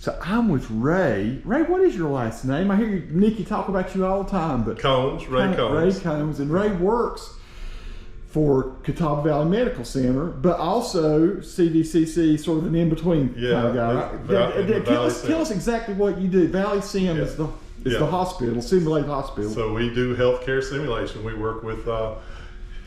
So I'm with Ray. Ray, what is your last name? I hear Nikki talk about you all the time, but Combs, Ray Combs. Ray Combs, and Ray works for Catawba Valley Medical Center, but also CVCC, sort of an in-between kind of guy. Tell us exactly what you do. Valley Sim is the hospital, simulated hospital. So we do healthcare simulation. We work with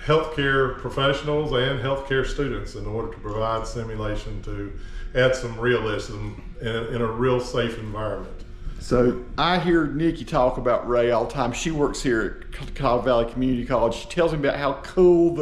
healthcare professionals and healthcare students in order to provide simulation to add some realism in a real safe environment. So I hear Nikki talk about Ray all the time. She works here at Catawba Valley Community College. She tells me about how cool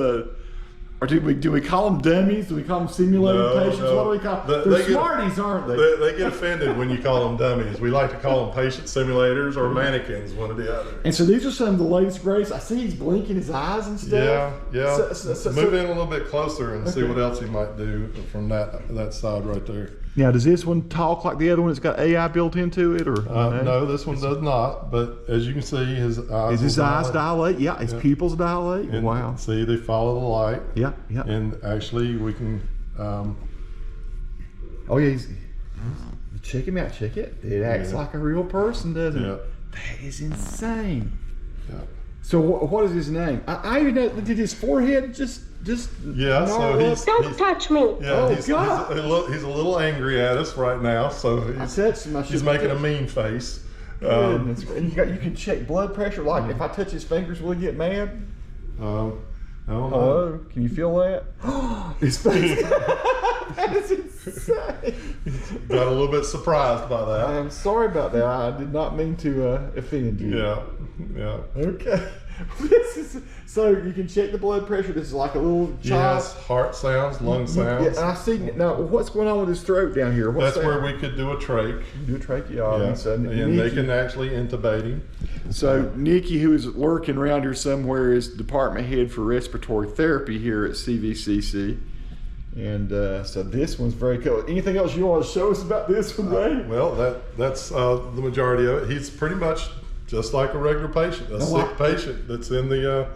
do we call them dummies? Do we call them simulated patients? No. What do we call them? They're smarties, aren't they? They get offended when you call them dummies. We like to call them patient simulators or mannequins, one or the other. And so these are some of the latest greats. I see he's blinking his eyes and stuff. Yeah. Move in a little bit closer and see what else he might do from that side right there. Now, does this one talk like the other one? It's got AI built into it, or no? This one does not. But as you can see, his eyes dilate. Yeah, his pupils dilate. And wow. See, they follow the light. Yeah. And actually, we can. Oh yeah, check him out. Check it. It acts like a real person, doesn't it? That is insane. Yeah. So what is his name? I even know. Did his forehead just? So don't touch me. Yeah, God. he's a little angry at us right now. So he's making a mean face. And you can check blood pressure. Like if I touch his fingers, will he get mad? I don't know. Hello, can you feel that? His face. That is insane. Got a little bit surprised by that. I'm sorry about that. I did not mean to offend you. Yeah. Okay. So you can check the blood pressure. This is like a little child. Yes, heart sounds, lung sounds. Yeah, I see. Now, what's going on with his throat down here? That's where we could do a trach. Do a tracheotomy. So and they can actually intubate him. So Nikki, who is lurking around here somewhere, is department head for respiratory therapy here at CVCC. And so this one's very cool. Anything else you want to show us about this one, Ray? Well, that's the majority of it. He's pretty much just like a regular patient, a sick patient that's in the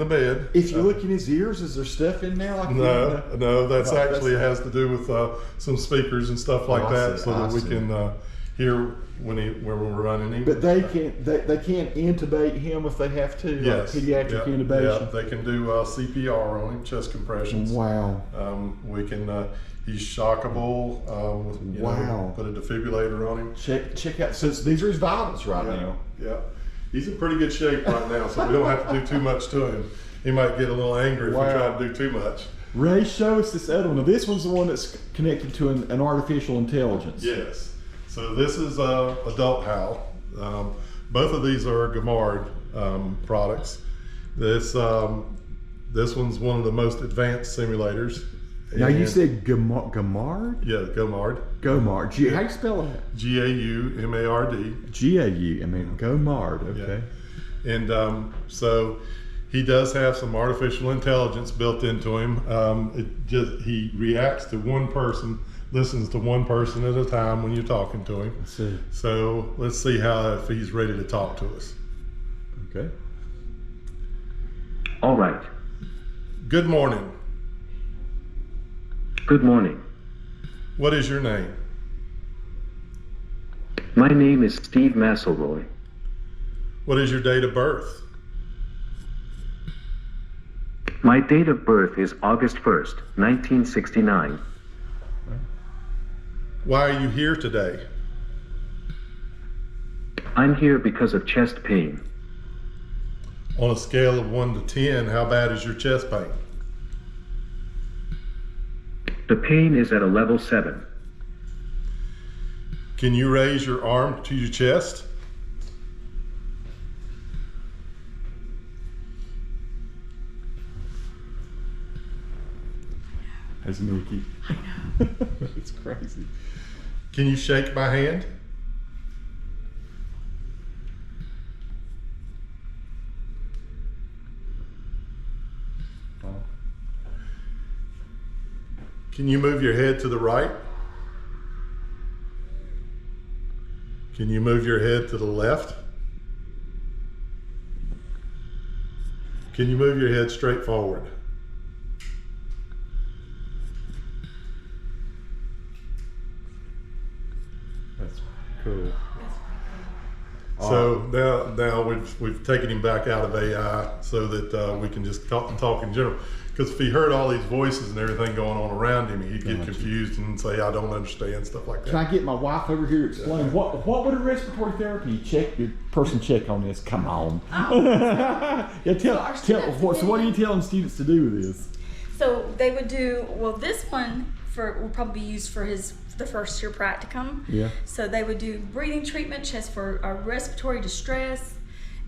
bed. If you look in his ears, is there stuff in there? No, that's actually has to do with some speakers and stuff like that, so that we can hear when we're running him. But they can't intubate him if they have to. Yes, like pediatric intubation. Yeah, they can do CPR on him, chest compressions. Wow. We can. He's shockable. Put a defibrillator on him. Check out. So these are his vitals right now. Yeah. He's in pretty good shape right now, so we don't have to do too much to him. He might get a little angry if we try to do too much. Ray, show us this other one. Now, this one's the one that's connected to an artificial intelligence. Yes. So this is adult Hal. Both of these are Gamard products. This one's one of the most advanced simulators. Now you said Gamard? Yeah, Gamard. Gamard. How do you spell that? G-A-U-M-A-R-D. G-A-U. I mean, Gamard. Okay. Yeah. And so he does have some artificial intelligence built into him. He reacts to one person, listens to one person at a time when you're talking to him. Let's see. So let's see if he's ready to talk to us. Okay. All right. Good morning. Good morning. What is your name? My name is Steve Masselroy. What is your date of birth? My date of birth is August 1st, 1969. Why are you here today? I'm here because of chest pain. On a scale of 1 to 10, how bad is your chest pain? The pain is at a level 7. Can you raise your arm to your chest? That's Nikki. I know. It's crazy. Can you shake my hand? Can you move your head to the right? Can you move your head to the left? Can you move your head straight forward? That's cool. So now we've taken him back out of AI so that we can just talk in general. Because if he heard all these voices and everything going on around him, he'd get confused and say, "I don't understand," stuff like that. Can I get my wife over here to explain what would a respiratory therapy check on this? Come on. Yeah, so what are you telling students to do with this? So they would do, well, this one will probably be used for the first year practicum. Yeah. So they would do breathing treatment just for respiratory distress,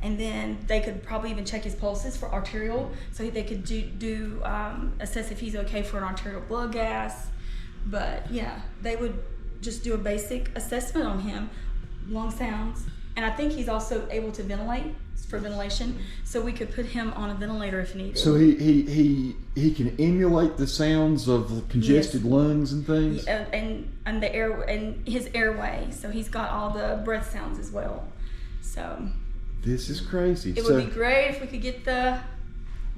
and then they could probably even check his pulses for arterial. So they could assess if he's okay for an arterial blood gas. But yeah, they would just do a basic assessment on him, lung sounds, and I think he's also able to ventilate for ventilation. So we could put him on a ventilator if needed. So he can emulate the sounds of congested lungs and things. Yeah, and the air and his airway. So he's got all the breath sounds as well. So this is crazy. It would be great if we could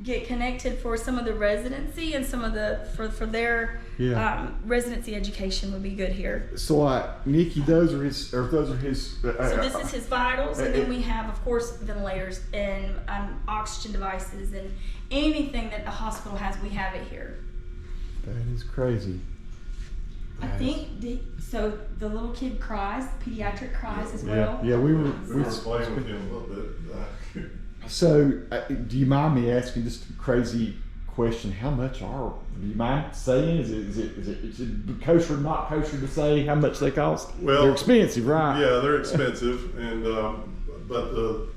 get connected for some of the residency and some of the for their residency education would be good here. So like Nikki, those are his. So this is his vitals, and then we have, of course, ventilators and oxygen devices and anything that the hospital has. We have it here. That is crazy. I think so. The little kid cries, pediatric cries as well. Yeah, we were playing with him a little bit. So, do you mind me asking just a crazy question? How much do you mind saying? Is it kosher, not kosher to say how much they cost? Well, they're expensive, right? Yeah, they're expensive, and but the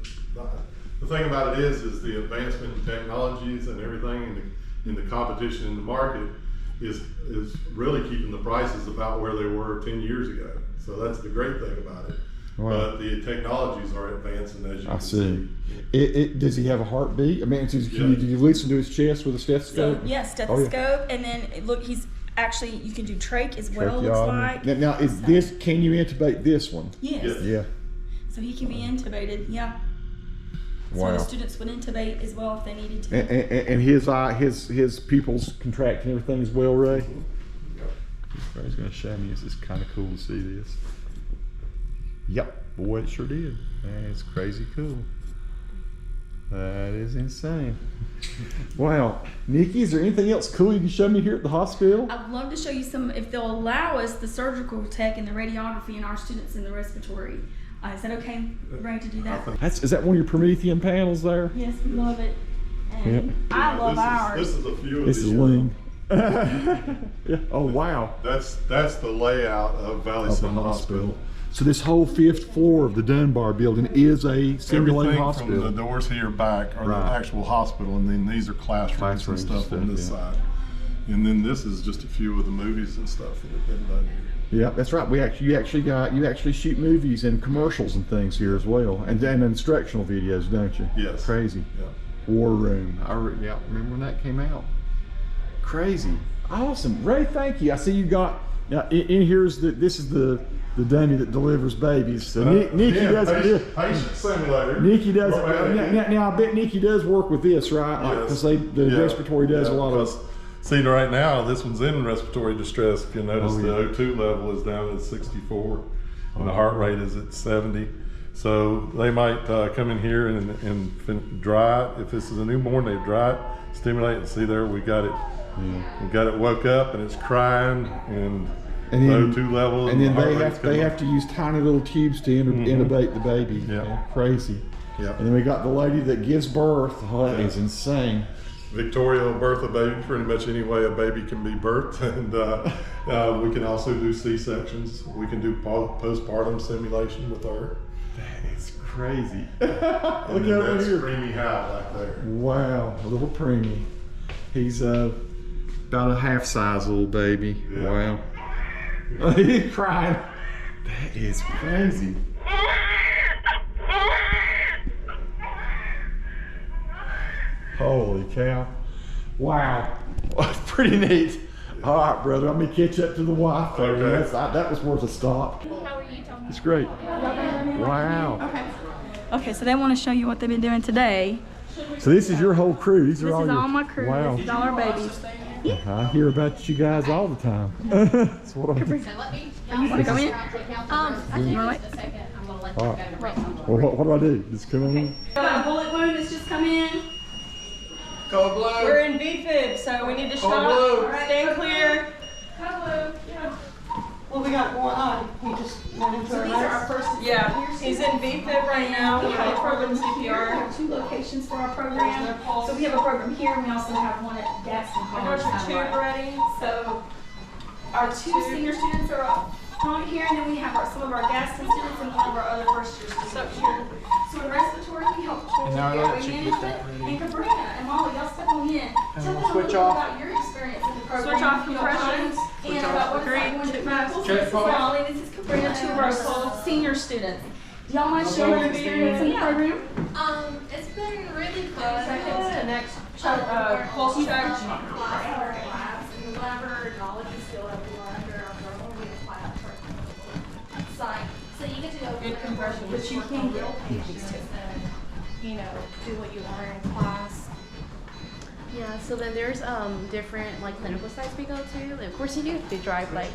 thing about it is the advancement in technologies and everything in the competition in the market is really keeping the prices about where they were 10 years ago. So that's the great thing about it. Wow. But the technologies are advancing, as you can see. Does he have a heartbeat? I mean, do you listen to his chest with a stethoscope? So, yeah, stethoscope, and then you can do trach as well. Looks like. Now can you intubate this one? Yes. Yeah. So he can be intubated. Yeah. Wow. So the students would intubate as well if they needed to. And his pupils contract and everything as well, Ray. Ray's going to show me. It's just kind of cool to see this. Yep, boy, it sure did. That's crazy cool. That is insane. Wow. Nikki, is there anything else cool you can show me here at the hospital? I'd love to show you some, if they'll allow us, the surgical tech and the radiography and our students in the respiratory. Is that okay, Ray, to do that? Is that one of your Promethean panels there? Yes, we love it. And I love ours. This is a few of This is Ling. Yeah. Oh, wow. That's the layout of Valley Sun Hospital. So this whole 5th floor of the Dunbar building is a simulated hospital. Everything from the doors here back are the actual hospital, and then these are classrooms and stuff on this side. And then this is just a few of the movies and stuff that have been done here. Yeah, that's right. You actually shoot movies and commercials and things here as well, and instructional videos, don't you? Yes. Crazy. Yeah. War Room. Remember when that came out? Crazy. Awesome. Ray, thank you. I see you got. Now, this is the dummy that delivers babies. So Nikki does it. Patient simulator. Nikki does it. Now I bet Nikki does work with this, right? Because the respiratory does a lot of. See, right now this one's in respiratory distress. If you notice, the O2 level is down at 64, and the heart rate is at 70. So they might come in here and dry it. If this is a newborn, they dry it, stimulate it. See there, we got it. Yeah. We got it woke up and it's crying and then, O2 level. And then they have to use tiny little tubes to intubate the baby. Yeah. Crazy. Yeah. And then we got the lady that gives birth. Oh, that is insane. Victoria will birth a baby pretty much any way a baby can be birthed, and we can also do C-sections. We can do postpartum simulation with her. That is crazy. Look over here. That's Preemie Hal back there. Wow, a little preemie. He's about a half-size little baby. Yeah. Wow. He's crying. That is crazy. Holy cow. Wow. Pretty neat. All right, brother. I'm going to catch up to the wife. Okay. That was worth a stop. How are you, Tom? It's great. Wow. Okay, so they want to show you what they've been doing today. So this is your whole crew. This is all my crew. Wow. This is all our babies. I hear about you guys all the time. That's what I do. Want to go in? Well, what do I do? Just come in? A bullet wound has just come in. Code blue. We're in VFib, so we need to stop. blue. All right, stand clear. Code blue. Yeah. What we got going on? We just went into So our these are our first. Yeah, he's in VFib right now. We have a program CPR. We have 2 locations for our program. So we have a program here, and we also have one at Gaston College. I got your tube ready. So our 2 senior students are on here, and then we have some of our Gaston students and one of our other first-year students here. So in respiratory, we help with airway management. And Cabrina and Molly, y'all step on in. Tell them a little bit about your experience in the program. Switch off compressions. And about what it's like going to medical. So this is Molly, this is Cabrina, 2 of our senior students. Do y'all mind sharing your experience in the program? It's been really fun. Seconds to next pulse check. Whatever knowledge you still have learned or we apply that for science. So you get to go Good compression, but you can get patients to, do what you learn in class. Yeah, so then there's different like clinical sites we go to. Of course, you do have to drive like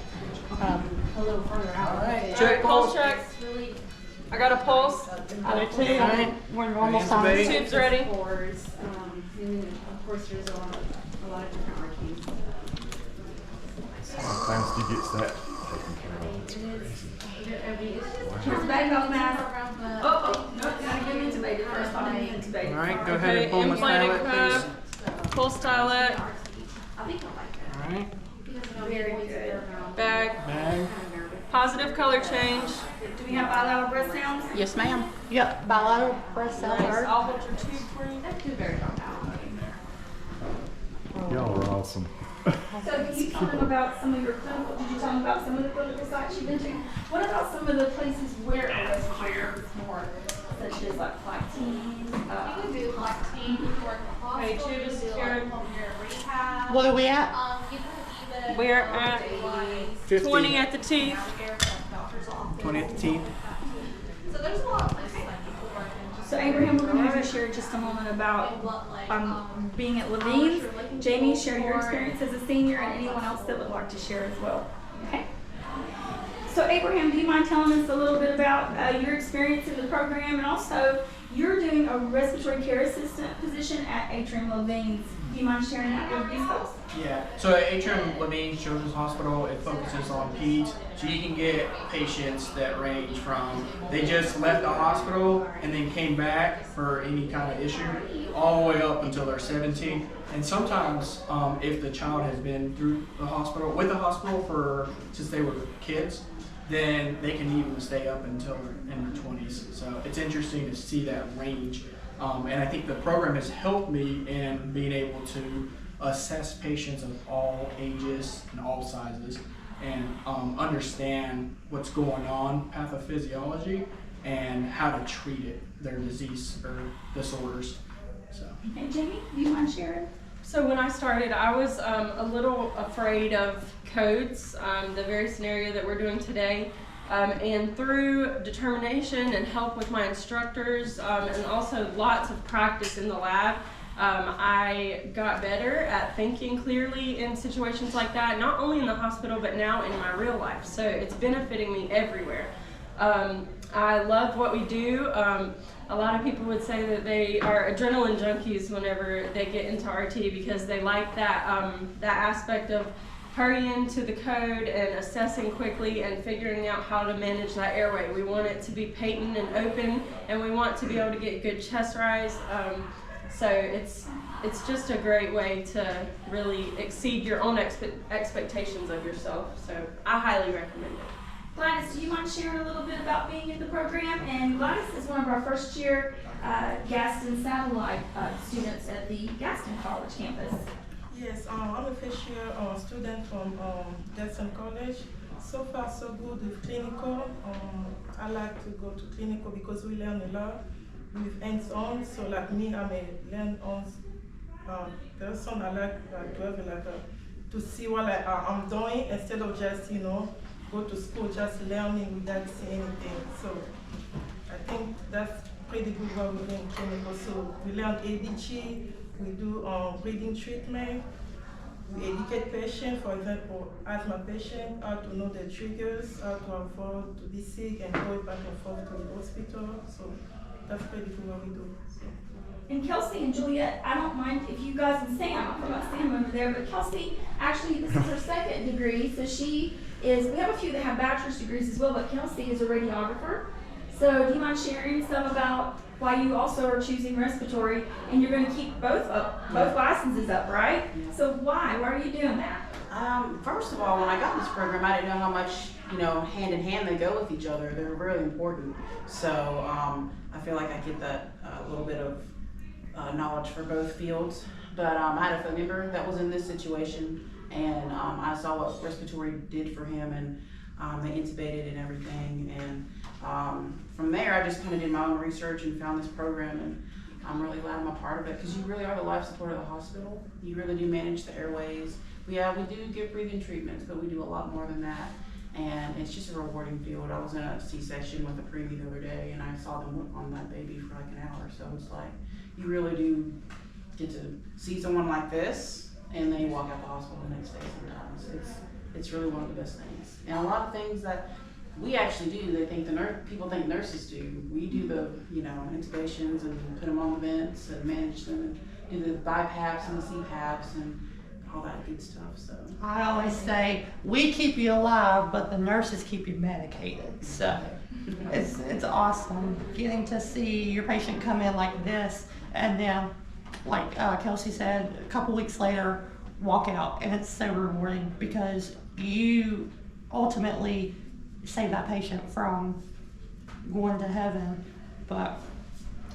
a little further out. All right, check pulse check. Really, I got a pulse. I do too. We're almost on. Tube's ready. and of course, there's a lot of different markings. How fast do you get that taken care of? Here's bag mask. Oh, no, gotta get intubated first. I didn't intubate. All right, go ahead and pull my stylet, please. Pulse stylet. I think I like that. All right. Very good. Bag. Bag. Positive color change. Do we have bilateral breath sounds? Yes, ma'am. Yep, bilateral breath sound. Nice. I'll hold your tube for you. That could very well Y'all are awesome. So can you tell them about some of your clinical, did you tell them about some of the clinical sites you've been to? What about some of the places where a respirator is more, such as like flight teams? You can do like team, you can work in the Okay, hospital, tube you is can do secured. like pulmonary rehab. What are we at? You can even We're at like 50. 20 at the teeth. doctor's office. 20 at the teeth. So there's a lot of places that people work in. So Abraham, we're going to have you share just a moment about being at Levine's. Jamie, share your experience as a senior and anyone else that would like to share as well. Okay. So Abraham, do you mind telling us a little bit about your experience in the program, and also you're doing a respiratory care assistant position at Atrium Levine's. Do you mind sharing that with these folks? Yeah, so at Atrium Levine Children's Hospital, it focuses on peds. So you can get patients that range from they just left the hospital and then came back for any kind of issue, all the way up until they're 17. And sometimes, if the child has been through the hospital, with the hospital since they were kids, then they can even stay up until they're in their 20s. So it's interesting to see that range. And I think the program has helped me in being able to assess patients of all ages and all sizes and understand what's going on, pathophysiology, and how to treat it, their disease or disorders. So. And Jamie, do you mind sharing? So when I started, I was a little afraid of codes, the very scenario that we're doing today. And through determination and help with my instructors, and also lots of practice in the lab, I got better at thinking clearly in situations like that, not only in the hospital, but now in my real life. So it's benefiting me everywhere. I love what we do. A lot of people would say that they are adrenaline junkies whenever they get into RT because they like that, that aspect of hurrying to the code and assessing quickly and figuring out how to manage that airway. We want it to be patent and open, and we want to be able to get good chest rise. So it's just a great way to really exceed your own expectations of yourself. So I highly recommend it. Gladys, do you mind sharing a little bit about being in the program? And Gladys is one of our first year Gaston satellite students at the Gaston College campus. Yes, I'm a first year student from Gaston College. So far so good with clinical. I like to go to clinical because we learn a lot with hands-on. So like me, I'm a learn-on person. I like to have to see what I'm doing instead of just, go to school just learning without seeing anything. So I think that's pretty good what we learn in clinical. So we learn ABG, we do breathing treatment, we educate patients, for example, asthma patients, how to know the triggers, how to avoid to be sick and go back and forth to the hospital. So that's basically what we do. So. And Kelsey and Juliet, I don't mind if you guys and Sam, I forgot Sam over there, but Kelsey, actually this is her second degree, so she is, we have a few that have bachelor's degrees as well, but Kelsey is a radiographer. So do you mind sharing some about why you also are choosing respiratory, and you're going to keep both licenses up, right? So why are you doing that? First of all, when I got this program, I didn't know how much, hand in hand they go with each other. They're really important. So I feel like I get that little bit of knowledge for both fields. But I had a family member that was in this situation, and I saw what respiratory did for him, and they intubated and everything. And from there, I just kind of did my own research and found this program, and I'm really glad I'm a part of it, because you really are the life support of the hospital. You really do manage the airways. We do give breathing treatments, but we do a lot more than that. And it's just a rewarding field. I was in a C-section with a preemie the other day, and I saw them work on that baby for like an hour. So it's like, you really do get to see someone like this, and then you walk out the hospital the next day sometimes. It's really one of the best things. And a lot of things that we actually do, people think nurses do. We do the, intubations and put them on the vents and manage them and do the BiPAPs and the CPAPs and all that good stuff. So I always say, we keep you alive, but the nurses keep you medicated. So it's awesome getting to see your patient come in like this, and then, like Kelsey said, a couple weeks later, walk out, and it's so rewarding because you ultimately save that patient from going to heaven. But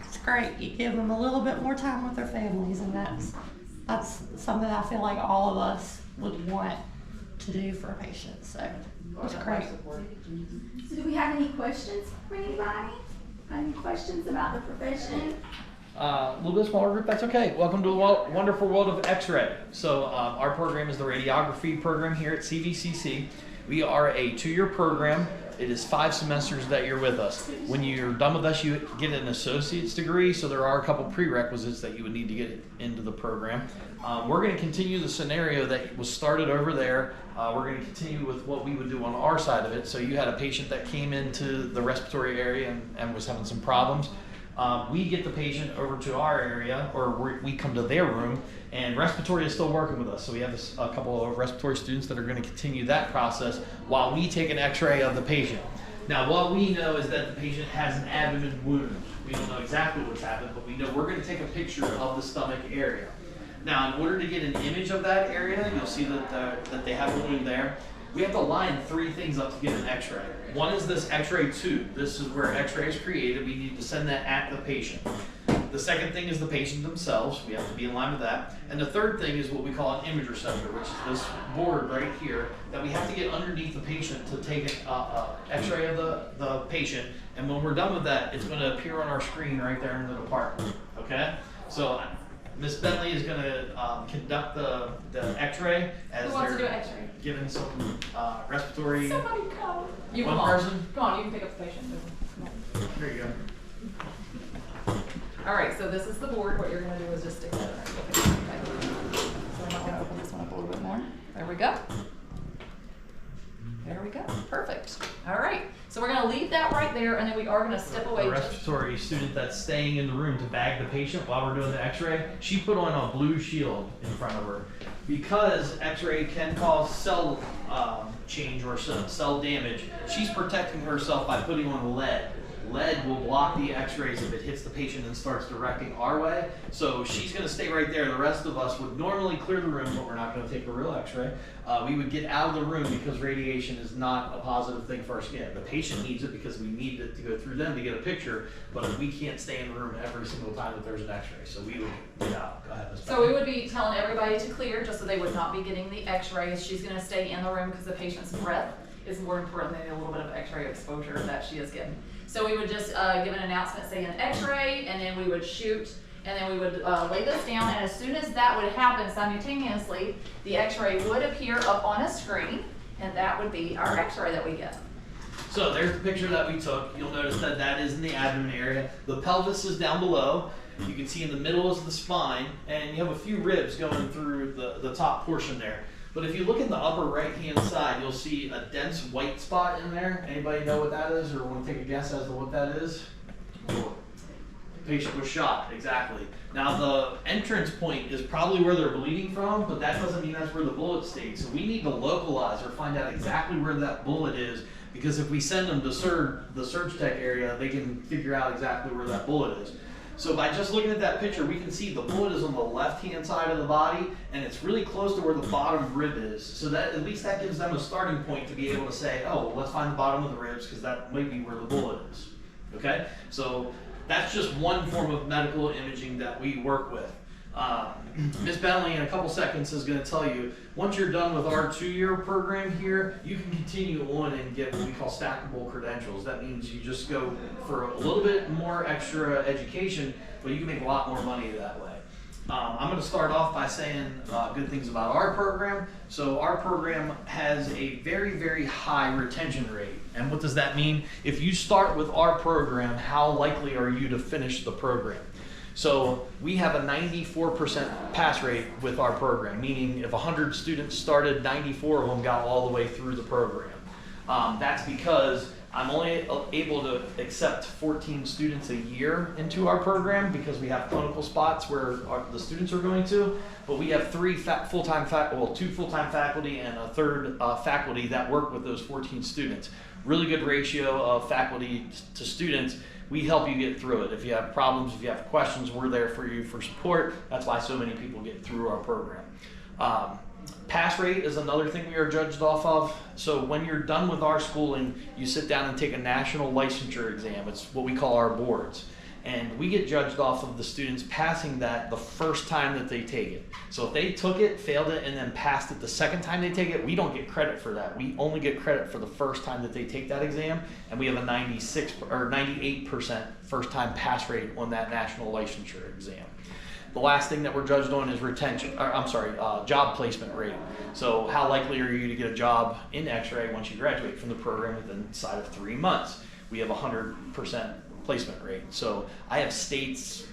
it's great. You give them a little bit more time with their families, and that's something I feel like all of us would want to do for a patient. So it's great. So do we have any questions for anybody? Any questions about the profession? A little bit smaller group, that's okay. Welcome to the wonderful world of X-ray. So our program is the radiography program here at CVCC. We are a 2-year program. It is 5 semesters that you're with us. When you're done with us, you get an associate's degree, so there are a couple prerequisites that you would need to get into the program. We're going to continue the scenario that was started over there. We're going to continue with what we would do on our side of it. So you had a patient that came into the respiratory area and was having some problems. We get the patient over to our area, or we come to their room, and respiratory is still working with us. So we have a couple of respiratory students that are going to continue that process while we take an X-ray of the patient. Now, what we know is that the patient has an abdomen wound. We don't know exactly what's happened, but we know we're going to take a picture of the stomach area. Now, in order to get an image of that area, you'll see that they have a wound there. We have to line 3 things up to get an X-ray. One is this X-ray tube. This is where X-ray is created. We need to send that at the patient. The second thing is the patient themselves. We have to be in line with that. And the third thing is what we call an image receptor, which is this board right here that we have to get underneath the patient to take an X-ray of the patient. And when we're done with that, it's going to appear on our screen right there in the department. Okay? So Miss Bentley is going to conduct the X-ray as they're giving some respiratory. Somebody come. You One come person? on. Come on, you can pick up the patient. Come on. There you go. All right, so this is the board. What you're going to do is just stick that right. Okay. So I'm going to open this one up a little bit more. There we go. There we go. Perfect. All right. So we're going to leave that right there, and then we are going to step away. The respiratory student that's staying in the room to bag the patient while we're doing the X-ray, she put on a blue shield in front of her. Because X-ray can cause cell change or cell damage, she's protecting herself by putting on lead. Lead will block the X-rays if it hits the patient and starts directing our way. So she's going to stay right there. The rest of us would normally clear the room, but we're not going to take a real X-ray. We would get out of the room because radiation is not a positive thing for our skin. The patient needs it because we need it to go through them to get a picture, but we can't stay in the room every single time that there's an X-ray. So we would get out. Go ahead, Ms. So we would be telling everybody to clear just so they would not be getting the X-rays. She's going to stay in the room because the patient's breath is more important than a little bit of X-ray exposure that she is getting. So we would just give an announcement saying X-ray, and then we would shoot, and then we would lay this down, and as soon as that would happen simultaneously, the X-ray would appear up on a screen, and that would be our X-ray that we get. So there's the picture that we took. You'll notice that that is in the abdomen area. The pelvis is down below. You can see in the middle is the spine, and you have a few ribs going through the top portion there. But if you look in the upper right-hand side, you'll see a dense white spot in there. Anybody know what that is, or want to take a guess as to what that is? The patient was shot, exactly. Now the entrance point is probably where they're bleeding from, but that doesn't mean that's where the bullet stayed. So we need to localize or find out exactly where that bullet is, because if we send them to the surge tech area, they can figure out exactly where that bullet is. So by just looking at that picture, we can see the bullet is on the left-hand side of the body, and it's really close to where the bottom rib is. So that at least that gives them a starting point to be able to say, oh, well, let's find the bottom of the ribs, because that might be where the bullet is. Okay? So that's just one form of medical imaging that we work with. Ms. Bentley in a couple seconds is going to tell you, once you're done with our 2-year program here, you can continue on and get what we call stackable credentials. That means you just go for a little bit more extra education, but you can make a lot more money that way. I'm going to start off by saying good things about our program. So our program has a very, very high retention rate. And what does that mean? If you start with our program, how likely are you to finish the program? So we have a 94% pass rate with our program, meaning if 100 students started, 94 of them got all the way through the program. That's because I'm only able to accept 14 students a year into our program because we have clinical spots where the students are going to, but we have 2 full-time faculty and a third faculty that work with those 14 students. Really good ratio of faculty to students. We help you get through it. If you have problems, if you have questions, we're there for you for support. That's why so many people get through our program. Pass rate is another thing we are judged off of. So when you're done with our schooling, you sit down and take a national licensure exam. It's what we call our boards. And we get judged off of the students passing that the first time that they take it. So if they took it, failed it, and then passed it the second time they take it, we don't get credit for that. We only get credit for the first time that they take that exam, and we have a 96 or 98% first time pass rate on that national licensure exam. The last thing that we're judged on is job placement rate. So how likely are you to get a job in X-ray once you graduate from the program within inside of 3 months? We have 100% placement rate. So I have states,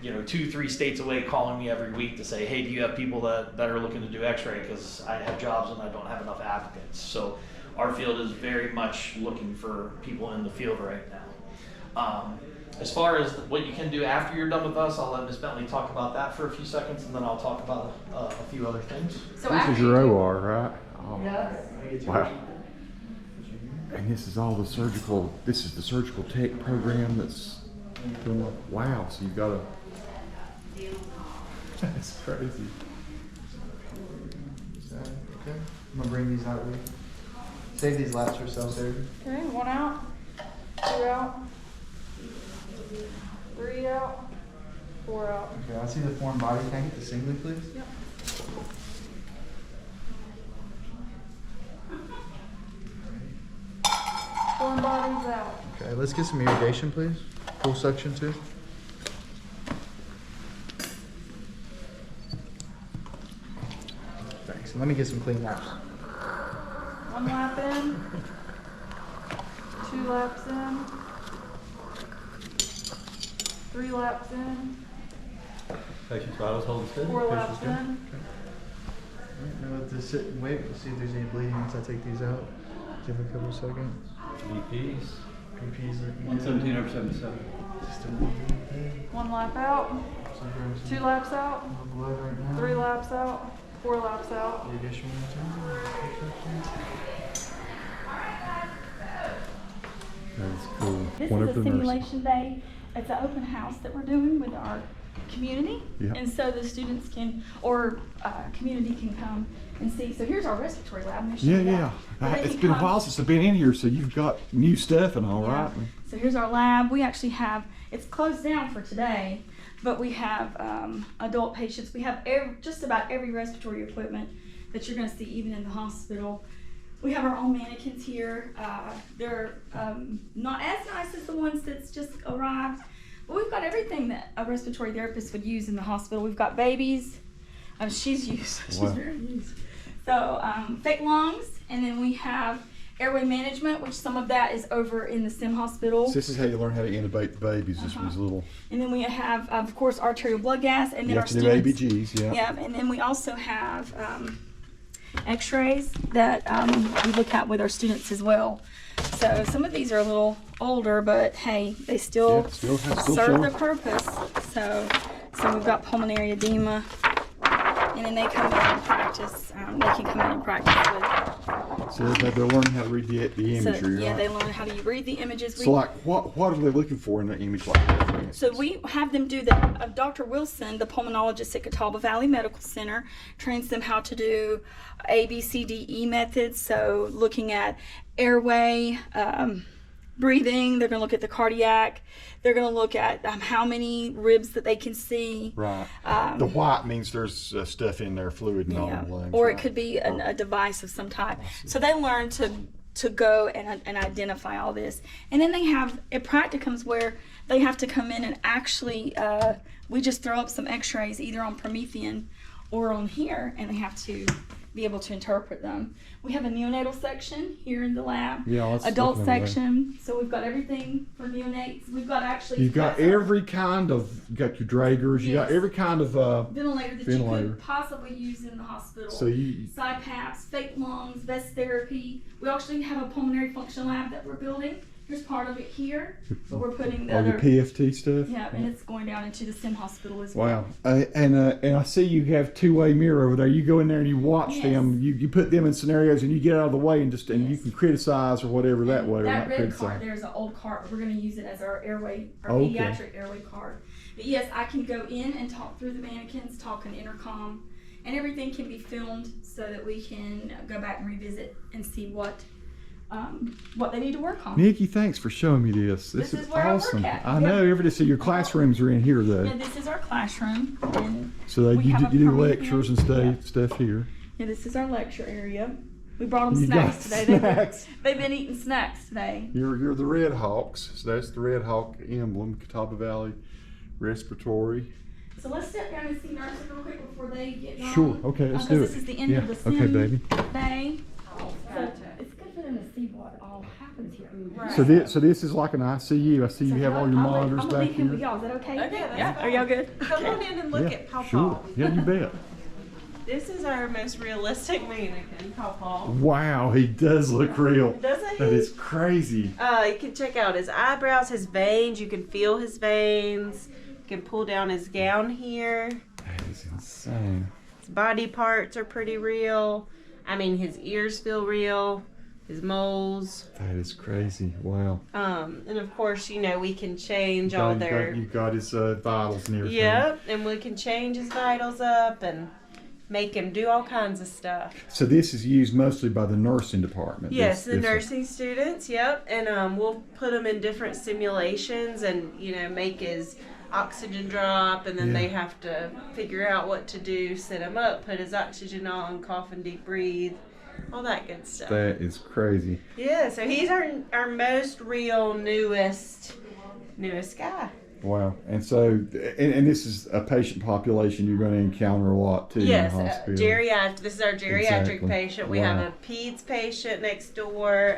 2-3 states away calling me every week to say, hey, do you have people that are looking to do X-ray, because I have jobs and I don't have enough applicants. So our field is very much looking for people in the field right now. As far as what you can do after you're done with us, I'll let Ms. Bentley talk about that for a few seconds, and then I'll talk about a few other things. So this is your OR, right? Yes. Wow. And this is all the surgical, this is the surgical tech program that's going, wow, so you've got a, that's crazy. Okay, I'm gonna bring these out with you. Save these laps for self-surgery. Okay, 1 out, 2 out, 3 out, 4 out. Okay, I see the foreign body. Can I get the singlet, please? Yep. Foreign bodies out. Okay, let's get some irrigation, please. Full suction too. Thanks. And let me get some clean laps. 1 lap in, 2 laps in, 3 laps in, Patient's vitals holding steady. 4 laps in. Alright, now let this sit and wait. We'll see if there's any bleeding once I take these out. Give it a couple seconds. BPs. BP's looking 117 over 77. Just a little bit. 1 lap out, 2 laps out, No blood right now. 3 laps out, 4 laps out. Irrigation one more time. That's cool. This One is of a the nurses. simulation day. It's an open house that we're doing with our community. Yeah. And so the students can, or community can come and see. So here's our respiratory lab. I'm gonna show Yeah, you that. yeah. But they It's can been a come- while since I've been in here, so you've got new stuff and all, Yeah. right? So here's our lab. We actually have, it's closed down for today, but we have adult patients. We have just about every respiratory equipment that you're going to see even in the hospital. We have our own mannequins here. They're not as nice as the ones that's just arrived, but we've got everything that a respiratory therapist would use in the hospital. We've got babies. She's used. She's Wow. very used. So fake lungs, and then we have airway management, which some of that is over in the STEM hospital. So this is how you learn how to intubate the babies. This was little. And then we have, of course, arterial blood gas, and then You our have to do students. ABGs, yeah. Yeah, and then we also have X-rays that we look at with our students as well. So some of these are a little older, but hey, they still serve their purpose. So we've got pulmonary edema, and then they come in and practice. They can come in and practice with. So they're learning how to read the imagery. So, yeah, right? they learn how to read the images. So like, what are they looking for in an image like that? So we have them do the, Dr. Wilson, the pulmonologist at Catawba Valley Medical Center, trains them how to do A, B, C, D, E methods. So looking at airway, breathing, they're going to look at the cardiac, they're going to look at how many ribs that they can see. Right. The white means there's stuff in there, fluid and all the lungs. Or it could be a device of some type. So they learn to go and identify all this. And then they have practicums where they have to come in and actually, we just throw up some x-rays either on Promethean or on here, and they have to be able to interpret them. We have a neonatal section here in the lab. Yeah, let's adult look over section. So we've got everything for neonates. We've got actually. You've got every kind of. You got your Dragers. You got every kind of ventilator that you could possibly use in the hospital. So you. CPAPs, fake lungs, vest therapy. We actually have a pulmonary function lab that we're building. Here's part of it here, but we're putting the all other. your PFT stuff. Yeah, and it's going down into the STEM hospital as well. Wow, and I see you have two-way mirror over there. You go in there and you watch them. You put them in scenarios and you get out of the way and you can criticize or whatever that way. That or not red criticize. card, there's an old card. We're going to use it as our airway, our Okay. pediatric airway card. But yes, I can go in and talk through the mannequins, talk on intercom, and everything can be filmed so that we can go back and revisit and see what they need to work on. Nikki, thanks for showing me this. This is where awesome. I work at. I know every day. So your classrooms are in here though. Yeah, this is our classroom. And So you do lectures and stuff here. Yeah, this is our lecture area. We brought them You snacks got today. snacks. They've been eating snacks today. You're the Red Hawks. So that's the Red Hawk emblem, Catawba Valley Respiratory. So let's step down and see nurses real quick before they get going. Sure. Okay, let's do it. This is the end of the sim Okay, baby. day. So it's good for them to see what all happens here. So this is like an ICU. I see you have all your monitors I'm back gonna leave him here. with y'all. Is that okay? Okay, that's Yeah. fine. Are y'all good? Come on in and look Yeah, at Pawpaw. sure. Yeah, you bet. This is our most realistic mannequin, Pawpaw. Wow, he does look real. Doesn't he? That is crazy. You can check out his eyebrows, his veins. You can feel his veins. You can pull down his gown here. That is insane. His body parts are pretty real. I mean, his ears feel real. His moles. That is crazy. Wow. And of course, we can change all their. You got his vitals and everything. Yep, and we can change his vitals up and make him do all kinds of stuff. So this is used mostly by the nursing department. Yes, the This- nursing students. Yep, and we'll put him in different simulations and make his oxygen drop, and then Yeah. they have to figure out what to do, sit him up, put his oxygen on, cough and deep breathe, all that good stuff. That is crazy. Yeah, so he's our most real, newest guy. Wow. And so, and this is a patient population you're going to encounter a lot too Yes, in the hospital. geriatric. This is our geriatric Exactly. patient. We Wow. have a peds patient next door.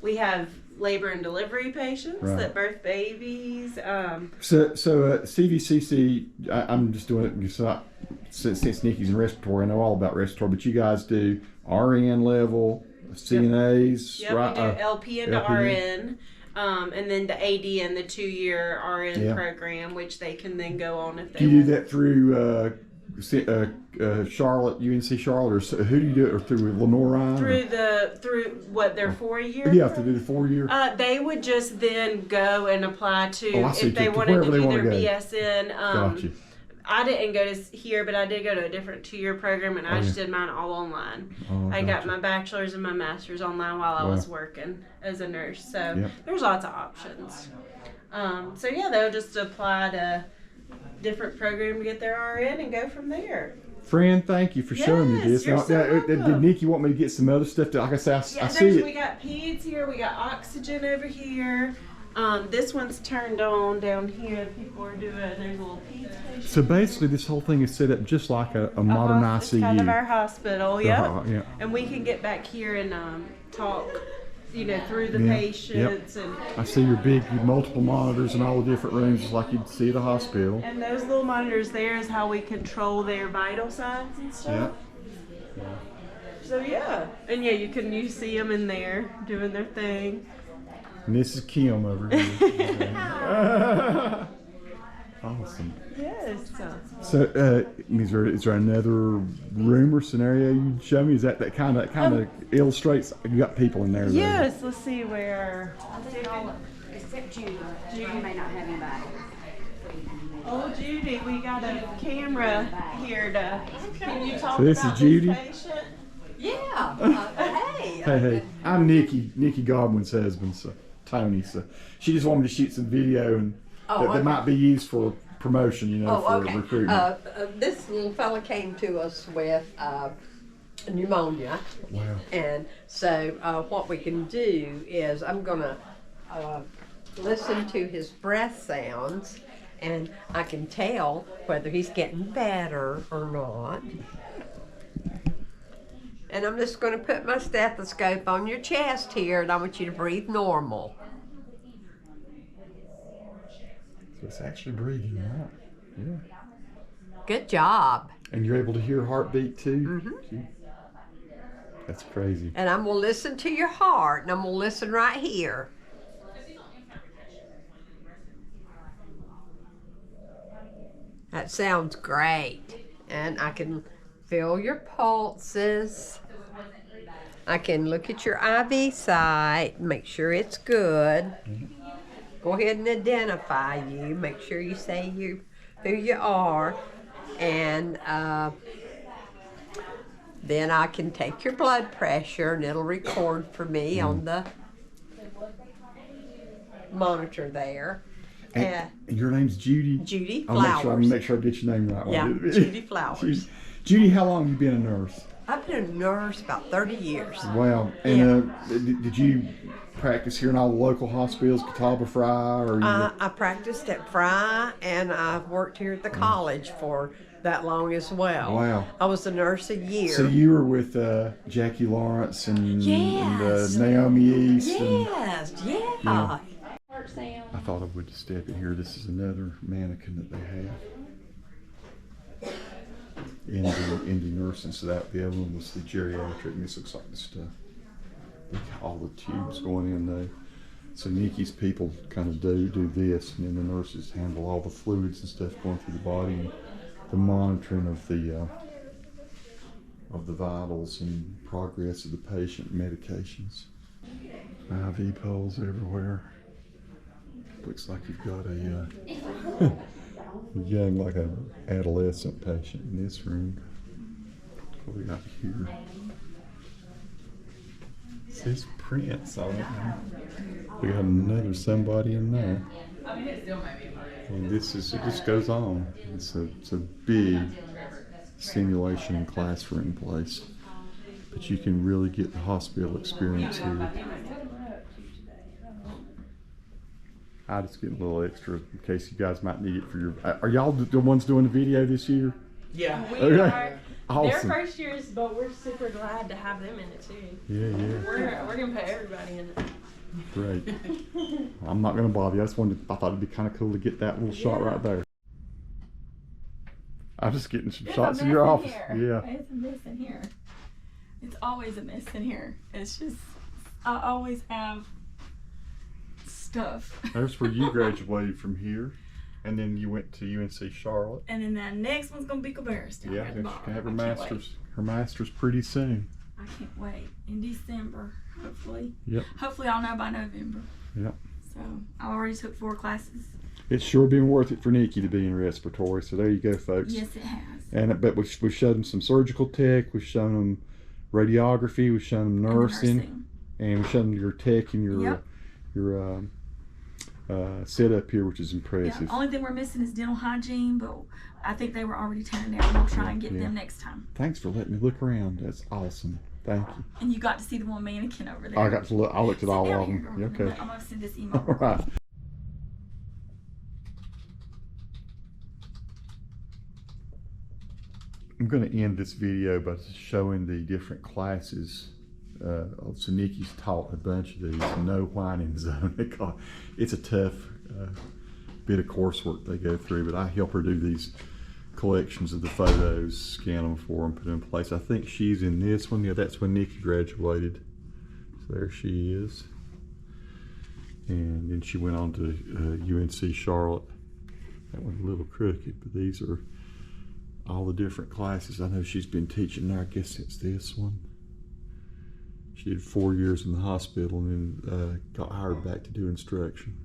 We have labor and delivery patients Right. that birth babies. So CVCC, I'm just doing it because since Nikki's in respiratory, I know all about respiratory, but you guys do RN level, CNAs, Yep, right? we do LP and LPN. RN, and then the AD and the 2-year RN Yeah. program, which they can then go on if they Do you want. do that through Charlotte, UNC Charlotte, or who do you do it, or through Lenore Ryan? Through what their 4-year? Yeah, to do the 4-year. They would just then go and apply to Oh, I see, if they to wanted to wherever they do wanna their go. BSN. Gotcha. I didn't go to here, but I did go to a different 2-year program, and I just did mine all online. Oh, I got gotcha. my bachelor's and my master's online while I Wow. was working as a nurse. So Yep. there's lots of options. So yeah, they'll just apply to different program to get their RN and go from there. Friend, thank you for showing me this. you're so Did welcome. Nikki want me to get some other stuff? Like I said, I see We it. got peds here. We got oxygen over here. This one's turned on down here. People are doing. There's a little peds patient. So basically, this whole thing is set up just like a modern ICU. It's kind of our hospital. Yep. Yeah. And we can get back here and talk, through the Yeah, patients. yep. And I see your multiple monitors in all the different rooms, just like you'd see at a hospital. And those little monitors there is how we control their vital signs and stuff. Yeah. So yeah, and yeah, you see them in there doing their thing. And this is Kim over here. Awesome. Yes. So, is there another room or scenario you'd show me? Is that kind of illustrates? You got people in there. Yes. Let's see where. Except Judy. Judy may not have anybody. Oh, Judy, we got a camera here to. Can you talk So this about is Judy? this patient? Yeah. Hey. Hey, I'm Nikki Godwin's husband, so Tony. So she just wanted me to shoot some video and that might be used for promotion, for recruitment. This little fella came to us with pneumonia. Wow. And so what we can do is I'm going to listen to his breath sounds, and I can tell whether he's getting better or not. And I'm just going to put my stethoscope on your chest here, and I want you to breathe normal. So it's actually breathing, right? Yeah. Good job. And you're able to hear heartbeat too? Mm-hmm. That's crazy. And I'm going to listen to your heart, and I'm going to listen right here. That sounds great. And I can feel your pulses. I can look at your IV site, make sure it's good. Go ahead and identify you. Make sure you say who you are. And then I can take your blood pressure, and it'll record for me on the monitor there. And your name's Judy? Judy I'll Flowers. make sure I get your name right. Yeah, Judy Flowers. Judy, how long have you been a nurse? I've been a nurse about 30 years. Wow. And did you practice here in all the local hospitals, Catawba, Fry? Or I practiced at Fry, and I've worked here at the college for that long as well. Wow. I was a nurse a year. So you were with Jackie Lawrence and Naomi East. Yes, yeah. I thought I would step in here. This is another mannequin that they have. Indie nursing, so that the other one was the geriatric, and this looks like the stuff. Look at all the tubes going in there. So Nikki's people kind of do this, and then the nurses handle all the fluids and stuff going through the body, and the monitoring of the vitals and progress of the patient, medications. IV poles everywhere. Looks like you've got a young, like an adolescent patient in this room. What we got here? It says Prince on it. We got another somebody in there. And it just goes on. It's a big simulation classroom place. But you can really get the hospital experience here. I'll just get a little extra in case you guys might need it for your. Are y'all the ones doing the video this year? Yeah, we Okay. are. Awesome. They're first years, but we're super glad to have them in it too. Yeah. We're gonna put everybody in it. Great. I'm not gonna bother you. I thought it'd be kind of cool to get that little shot right there. I'm just getting some shots in your office. Yeah. It's a mess in here. It's always a mess in here. It's just, I always have stuff. That's where you graduated from here, and then you went to UNC Charlotte. And then the next one's gonna be Cabarrus down Yeah, there at she the can bottom. have her I can't masters. wait. Her masters pretty soon. I can't wait. In December, hopefully. Yep. Hopefully I'll know by November. Yep. So I already took 4 classes. It's sure been worth it for Nikki to be in respiratory. So there you go, folks. Yes, it has. And but we've showed them some surgical tech. We've shown them radiography. We've shown them nursing, and we've shown them your tech and your setup here, which is impressive. Yeah, only thing we're missing is dental hygiene, but I think they were already tearing down. We'll try and get them next time. Thanks for letting me look around. That's awesome. Thank you. And you got to see the one mannequin over there. I got to look. I looked at all down of them. here, girl. Okay. I'm gonna send this email. All right. I'm going to end this video by showing the different classes So Nikki's taught a bunch of these no whining zone. It's a tough bit of coursework they go through, but I help her do these collections of the photos, scan them for them, put them in place. I think she's in this one. Yeah, that's when Nikki graduated. So there she is. And then she went on to UNC Charlotte. That one's a little crooked, but these are all the different classes. I know she's been teaching there, I guess, since this one. She did 4 years in the hospital and then got hired back to do instruction.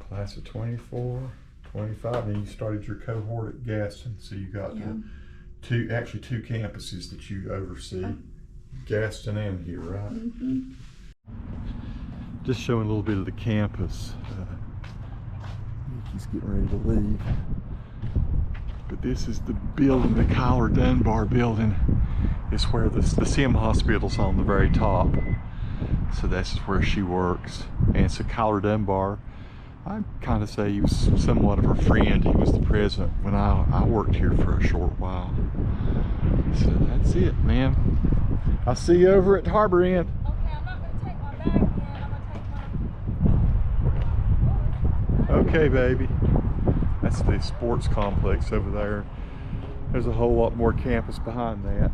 Class of 24, 25, and you started your cohort at Gaston, so you got two campuses that you oversee, Gaston and here, right? Mm-hmm. Just showing a little bit of the campus. Nikki's getting ready to leave. But this is the building, the Kyler Dunbar building. It's where the Sim Hospital's on the very top. So this is where she works. And so Kyler Dunbar, I kind of say he was somewhat of her friend. He was the president when I worked here for a short while. So that's it, man. I'll see you over at Harbor Inn. Okay, I'm not going to take my bag in. I'm going to take my... Okay, baby. That's the sports complex over there. There's a whole lot more campus behind that.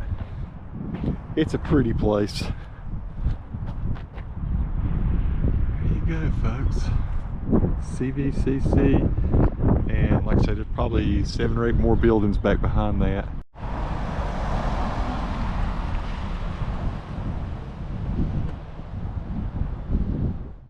It's a pretty place. There you go, folks. CVCC. And like I said, there's probably 7 or 8 more buildings back behind that.